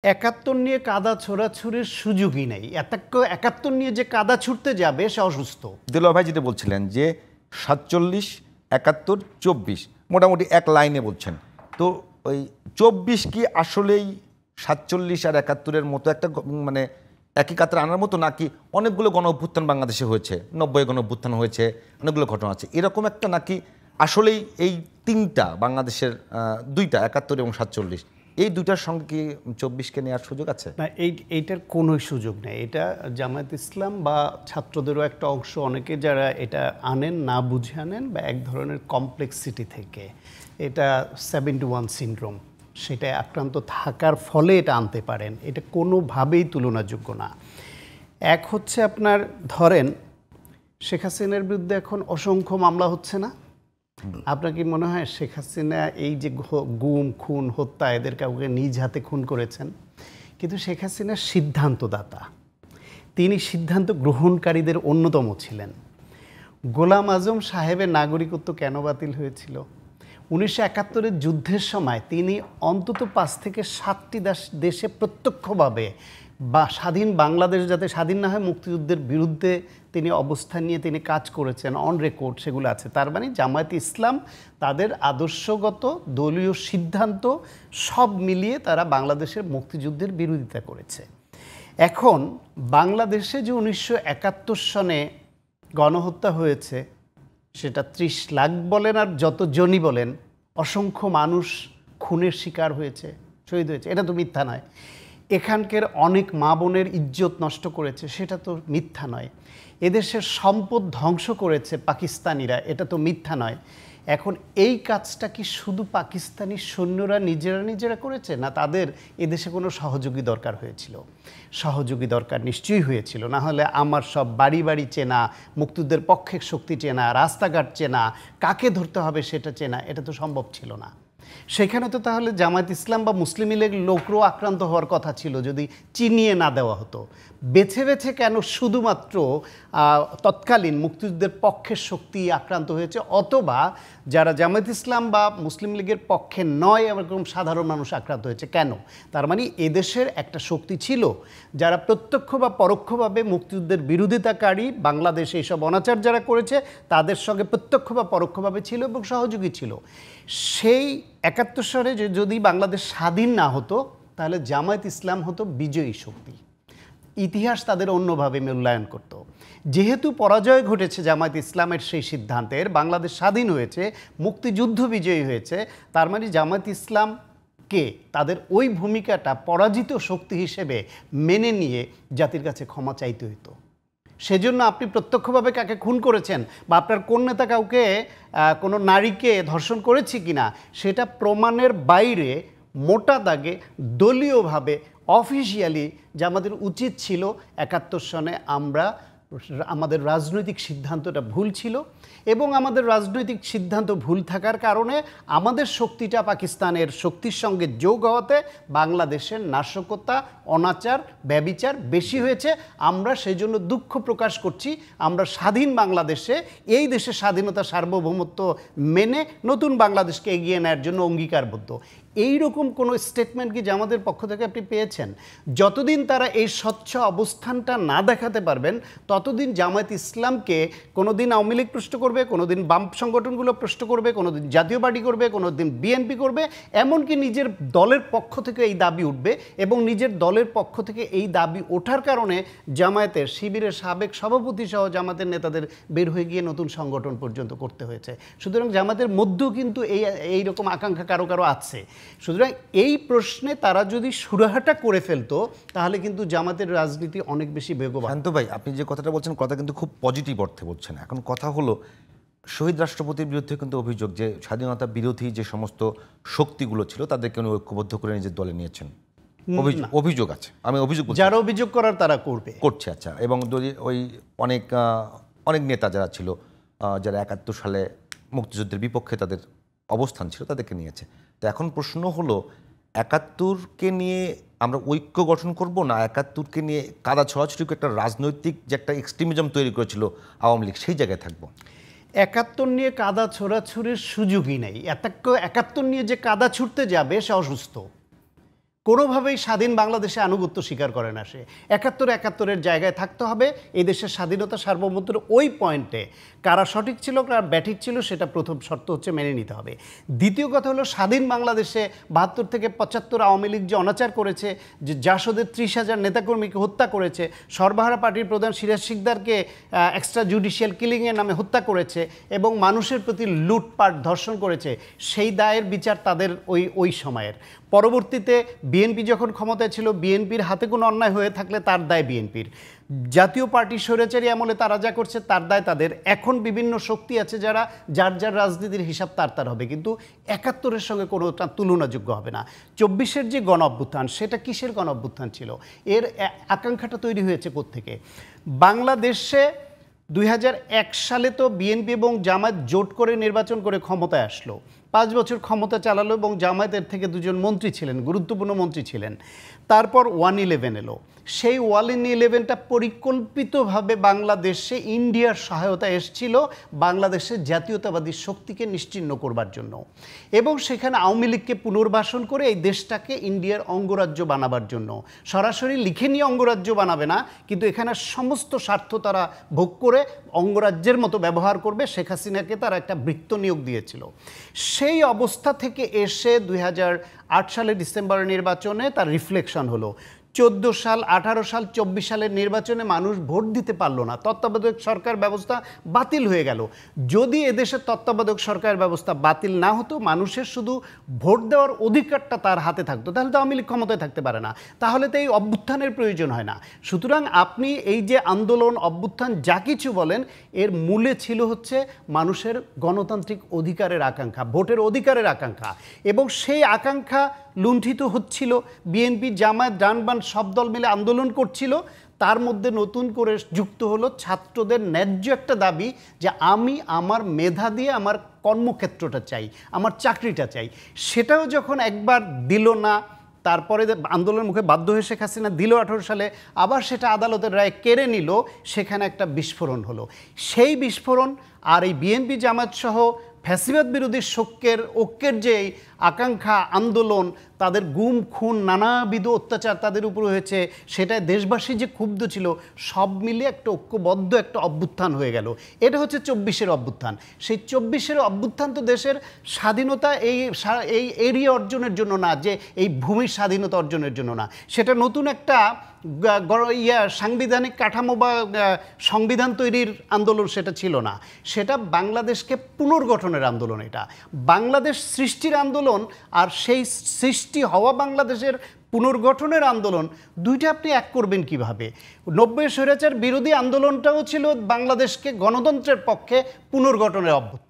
৭১ নিয়ে কাদা ছোড়াছুড়ির সুযোগই নেই। ৭১ নিয়ে যে কাদা ছুটতে যাবে সে অসুস্থ। দিলওয়ার ভাই যেটা বলছিলেন যে ৪৭, ৭১, ২৪ মোটামুটি এক লাইনে বলছেন। তো ওই ২৪ কি আসলেই ৪৭ আর ৭১-এর মতো একটা মানে একই কাতারে আনার মতো, নাকি অনেকগুলো গণ অভ্যুত্থান বাংলাদেশে হয়েছে, ৯০ গণ অভ্যুত্থান হয়েছে, অনেকগুলো ঘটনা আছে, এরকম একটা নাকি আসলেই এই তিনটা বাংলাদেশের দুইটা ৭১ এবং ৪৭ এই দুইটার সঙ্গে কি ২৪কে নেওয়ার সুযোগ আছে? না, এইটার কোনো সুযোগ নেই। এটা জামায়াত ইসলাম বা ছাত্রদেরও একটা অংশ, অনেকে যারা এটা আনেন না বুঝে আনেন বা এক ধরনের কমপ্লেক্সিটি থেকে, এটা 71 সিনড্রোম, সেটা আক্রান্ত থাকার ফলে এটা আনতে পারেন। এটা কোনোভাবেই তুলনাযোগ্য না। এক হচ্ছে আপনার ধরেন শেখ হাসিনার বিরুদ্ধে এখন অসংখ্য মামলা হচ্ছে না? আপনার কি মনে হয় শেখ হাসিনা এই যে গুম খুন হত্যা এদের কাউকে নিজ হাতে খুন করেছেন? কিন্তু শেখ হাসিনা সিদ্ধান্তদাতা, তিনি সিদ্ধান্ত গ্রহণকারীদের অন্যতম ছিলেন। গোলাম আজম সাহেবের নাগরিকত্ব কেন বাতিল হয়েছিল? ১৯৭১-এর যুদ্ধের সময় তিনি অন্তত ৫ থেকে ৭টি দেশে প্রত্যক্ষভাবে বা স্বাধীন বাংলাদেশ যাতে স্বাধীন না হয় মুক্তিযুদ্ধের বিরুদ্ধে তিনি অবস্থান নিয়ে তিনি কাজ করেছেন, অন রেকর্ড সেগুলো আছে। তার মানে জামায়াত ইসলাম তাদের আদর্শগত দলীয় সিদ্ধান্ত সব মিলিয়ে তারা বাংলাদেশের মুক্তিযুদ্ধের বিরোধিতা করেছে। এখন বাংলাদেশে যে ১৯৭১ সনে গণহত্যা হয়েছে, সেটা ৩০ লাখ বলেন আর যতজনই বলেন, অসংখ্য মানুষ খুনের শিকার হয়েছে, শহীদ হয়েছে, এটা তো মিথ্যা নয়। এখানকার অনেক মা বোনের ইজ্জত নষ্ট করেছে, সেটা তো মিথ্যা নয়। এদেশের সম্পদ ধ্বংস করেছে পাকিস্তানিরা, এটা তো মিথ্যা নয়। এখন এই কাজটা কি শুধু পাকিস্তানি সৈন্যরা নিজেরা করেছে, না তাদের এদেশে কোনো সহযোগী দরকার হয়েছিল? সহযোগী দরকার নিশ্চয়ই হয়েছিল, না হলে আমার সব বাড়ি বাড়ি চেনা, মুক্তিযুদ্ধের পক্ষের শক্তি চেনা, রাস্তাঘাট চেনা, কাকে ধরতে হবে সেটা চেনা, এটা তো সম্ভব ছিল না। সেখানে তো তাহলে জামায়াত ইসলাম বা মুসলিম লীগের লোকরও আক্রান্ত হওয়ার কথা ছিল যদি চিনিয়ে না দেওয়া হতো। বেছে বেছে কেন শুধুমাত্র তৎকালীন মুক্তিযুদ্ধের পক্ষের শক্তি আক্রান্ত হয়েছে, অথবা যারা জামায়াত ইসলাম বা মুসলিম লীগের পক্ষে নয় এরকম সাধারণ মানুষ আক্রান্ত হয়েছে কেন? তার মানে এদেশের একটা শক্তি ছিল যারা প্রত্যক্ষ বা পরোক্ষভাবে মুক্তিযুদ্ধের বিরোধিতাকারী, বাংলাদেশে এইসব অনাচার যারা করেছে তাদের সঙ্গে প্রত্যক্ষ বা পরোক্ষভাবে ছিল এবং সহযোগী ছিল। সেই ৭১ সালে যদি বাংলাদেশ স্বাধীন না হতো, তাহলে জামায়াত ইসলাম হতো বিজয়ী শক্তি, ইতিহাস তাদের অন্যভাবে মূল্যায়ন করত। যেহেতু পরাজয় ঘটেছে জামায়াত ইসলামের সেই সিদ্ধান্তের, বাংলাদেশ স্বাধীন হয়েছে, মুক্তিযুদ্ধ বিজয়ী হয়েছে, তার মানে জামায়াত ইসলামকে তাদের ওই ভূমিকাটা পরাজিত শক্তি হিসেবে মেনে নিয়ে জাতির কাছে ক্ষমা চাইতে হতো। সেজন্য আপনি প্রত্যক্ষভাবে কাকে খুন করেছেন বা আপনার কোন নেতা কাউকে কোনো নারীকে ধর্ষণ করেছে কিনা সেটা প্রমাণের বাইরে মোটা দাগে দলীয়ভাবে অফিসিয়ালি যে আমাদের উচিত ছিল ৭১ সনে আমাদের রাজনৈতিক সিদ্ধান্তটা ভুল ছিল, এবং আমাদের রাজনৈতিক সিদ্ধান্ত ভুল থাকার কারণে আমাদের শক্তিটা পাকিস্তানের শক্তির সঙ্গে যোগ হওয়াতে বাংলাদেশের নাশকতা, অনাচার, ব্যভিচার বেশি হয়েছে। আমরা সেই জন্য দুঃখ প্রকাশ করছি। আমরা স্বাধীন বাংলাদেশে, এই দেশের স্বাধীনতা সার্বভৌমত্ব মেনে নতুন বাংলাদেশকে এগিয়ে নেওয়ার জন্য অঙ্গীকারবদ্ধ। এই রকম কোনো স্টেটমেন্ট কি জামাতের পক্ষ থেকে আপনি পেয়েছেন? যতদিন তারা এই স্বচ্ছ অবস্থানটা না দেখাতে পারবেন, ততদিন জামায়াত ইসলামকে কোনোদিন আওয়ামী লীগ প্রশ্ন করবে, কোনোদিন বাম সংগঠনগুলো প্রশ্ন করবে, কোনোদিন জাতীয় পার্টি করবে, কোনোদিন বিএনপি করবে, এমনকি নিজের দলের পক্ষ থেকে এই দাবি উঠবে। এবং নিজের দলের পক্ষ থেকে এই দাবি ওঠার কারণে জামায়াতের শিবিরের সাবেক সভাপতি সহ জামাতের নেতাদের বের হয়ে গিয়ে নতুন সংগঠন পর্যন্ত করতে হয়েছে। সুতরাং জামাতের মধ্যেও কিন্তু এই রকম আকাঙ্ক্ষা কারো কারো আছে। সুতরাং এই প্রশ্নে তারা যদি সুরাহাটা করে ফেলতো, তাহলে কিন্তু জামাতের রাজনীতি অনেক বেশি বেগবান। শান্ত ভাই, আপনি যে কথাটা বলছেন কথা কিন্তু খুব পজিটিভ অর্থে বলছেন। এখন কথা হলো, শহীদ রাষ্ট্রপতির বিরুদ্ধে কিন্তু অভিযোগ যে স্বাধীনতা বিরোধী যে সমস্ত শক্তিগুলো ছিল তাদেরকে উনি ঐক্যবদ্ধ করে নিজের দলে নিয়েছেন, অভিযোগ আছে। আমি অভিযোগ যারা অভিযোগ করার তারা করছে। আচ্ছা, এবং যদি ওই অনেক নেতা যারা ছিল, যারা ৭১ সালে মুক্তিযুদ্ধের বিপক্ষে তাদের অবস্থান ছিল, তাদেরকে নিয়েছে। তো এখন প্রশ্ন হলো, ৭১কে নিয়ে আমরা ঐক্য গঠন করব, না ৭১কে নিয়ে কাদা ছড়াছড়ি একটা রাজনৈতিক যে একটা এক্সট্রিমিজম তৈরি করেছিল আওয়ামী লীগ, সেই জায়গায় থাকবো? ৭১ নিয়ে কাদা ছোড়াছুড়ির সুযোগই নেই। ৭১ নিয়ে যে কাদা ছুটতে যাবে সে অসুস্থ। কোনোভাবেই স্বাধীন বাংলাদেশে আনুগত্য স্বীকার করে না সে। ৭১-৭১-এর জায়গায় থাকতে হবে। এই দেশের স্বাধীনতা সার্বভৌমত্বের ওই পয়েন্টে কারা সঠিক ছিল কারা ব্যাঠিক ছিল সেটা প্রথম শর্ত হচ্ছে মেনে নিতে হবে। দ্বিতীয় কথা হলো স্বাধীন বাংলাদেশে ৭২ থেকে ৭৫ আওয়ামী লীগ যে অনাচার করেছে, যে জাসদের ৩০,০০০ নেতাকর্মীকে হত্যা করেছে, সর্বহারা পার্টির প্রধান সিরাজ শিকদারকে এক্সট্রা জুডিশিয়াল কিলিংয়ের নামে হত্যা করেছে এবং মানুষের প্রতি লুটপাট ধর্ষণ করেছে, সেই দায়ের বিচার তাদের ওই সময়ের। পরবর্তীতে বিএনপি যখন ক্ষমতায় ছিল, বিএনপির হাতে কোনো অন্যায় হয়ে থাকলে তার দায় বিএনপির। জাতীয় পার্টি স্বৈরাচারী আমলে তারা যা করছে তার দায় তাদের। এখন বিভিন্ন শক্তি আছে যারা যার যার রাজনীতির হিসাব তার হবে, কিন্তু ৭১-এর সঙ্গে কোনোটা তুলনাযোগ্য হবে না। ২৪-এর যে গণ অভ্যুত্থান, সেটা কিসের গণ অভ্যুত্থান ছিল? এর আকাঙ্ক্ষাটা তৈরি হয়েছে কোত্থেকে? বাংলাদেশে ২০০১ সালে তো বিএনপি এবং জামায়াত জোট করে নির্বাচন করে ক্ষমতায় আসলো, ৫ বছর ক্ষমতা চালালো এবং জামায়াতের থেকে ২জন মন্ত্রী ছিলেন, গুরুত্বপূর্ণ মন্ত্রী ছিলেন। তারপর 1-11 এলো। সেই 1-11টা পরিকল্পিতভাবে বাংলাদেশে ইন্ডিয়ার সহায়তা এসেছিল বাংলাদেশের জাতীয়তাবাদী শক্তিকে নিশ্চিহ্ন করবার জন্য, এবং সেখানে আওয়ামী লীগকে পুনর্বাসন করে এই দেশটাকে ইন্ডিয়ার অঙ্গরাজ্য বানাবার জন্য। সরাসরি লিখে নিয়ে অঙ্গরাজ্য বানাবে না, কিন্তু এখানে সমস্ত স্বার্থ তারা ভোগ করে অঙ্গরাজ্যের মতো ব্যবহার করবে। শেখ হাসিনাকে তারা একটা বৃত্ত নিয়োগ দিয়েছিল। সেই অবস্থা থেকে এসে ২০০৮ সালের ডিসেম্বরের নির্বাচনে তার রিফ্লেকশন হলো। 14 সাল, 18 সাল, 24 সালের নির্বাচনে মানুষ ভোট দিতে পারলো না, তত্ত্বাবধায়ক সরকার ব্যবস্থা বাতিল হয়ে গেল। যদি এদেশের তত্ত্বাবধায়ক সরকার ব্যবস্থা বাতিল না হতো, মানুষের শুধু ভোট দেওয়ার অধিকারটা তার হাতে থাকতো, তাহলে তো আওয়ামী লীগ ক্ষমতায় থাকতে পারে না, তাহলে তো এই অভ্যুত্থানের প্রয়োজন হয় না। সুতরাং আপনি এই যে আন্দোলন, অভ্যুত্থান যা কিছু বলেন, এর মূলে ছিল হচ্ছে মানুষের গণতান্ত্রিক অধিকারের আকাঙ্ক্ষা, ভোটের অধিকারের আকাঙ্ক্ষা, এবং সেই আকাঙ্ক্ষা লুণ্ঠিত হচ্ছিল। বিএনপি, জামায়াত, ডানবাম সব দল মিলে আন্দোলন করছিল। তার মধ্যে নতুন করে যুক্ত হলো ছাত্রদের ন্যায্য একটা দাবি যে আমি আমার মেধা দিয়ে আমার কর্মক্ষেত্রটা চাই, আমার চাকরিটা চাই। সেটাও যখন একবার দিল না, তারপরে আন্দোলনের মুখে বাধ্য হয়ে শেখ হাসিনা দিল 18 সালে, আবার সেটা আদালতের রায় কেড়ে নিল, সেখানে একটা বিস্ফোরণ হলো। সেই বিস্ফোরণ আর এই বিএনপি, জামায়াত সহ ফ্যাসিবাদ বিরোধী ঐক্যের যে আকাঙ্ক্ষা, আন্দোলন, তাদের গুম, খুন, নানাবিধ অত্যাচার তাদের উপর হয়েছে, সেটাই দেশবাসী যে ক্ষুব্ধ ছিল, সব মিলে একটা ঐক্যবদ্ধ একটা অভ্যুত্থান হয়ে গেল। এটা হচ্ছে 24-এর অভ্যুত্থান। সেই 24-এর অভ্যুত্থান তো দেশের স্বাধীনতা এই এরিয়া অর্জনের জন্য না, যে এই ভূমির স্বাধীনতা অর্জনের জন্য না, সেটা নতুন একটা সাংবিধানিক কাঠামো বা সংবিধান তৈরির আন্দোলন সেটা ছিল না, সেটা বাংলাদেশকে পুনর্গঠনের আন্দোলন। এটা বাংলাদেশ সৃষ্টির আন্দোলন, আর সেই সৃষ্টি হওয়া বাংলাদেশের পুনর্গঠনের আন্দোলন, দুইটা আপনি এক করবেন কিভাবে? 90 স্বৈরাচার বিরোধী আন্দোলনটাও ছিল বাংলাদেশকে গণতন্ত্রের পক্ষে পুনর্গঠনের অভ্যুত্থান।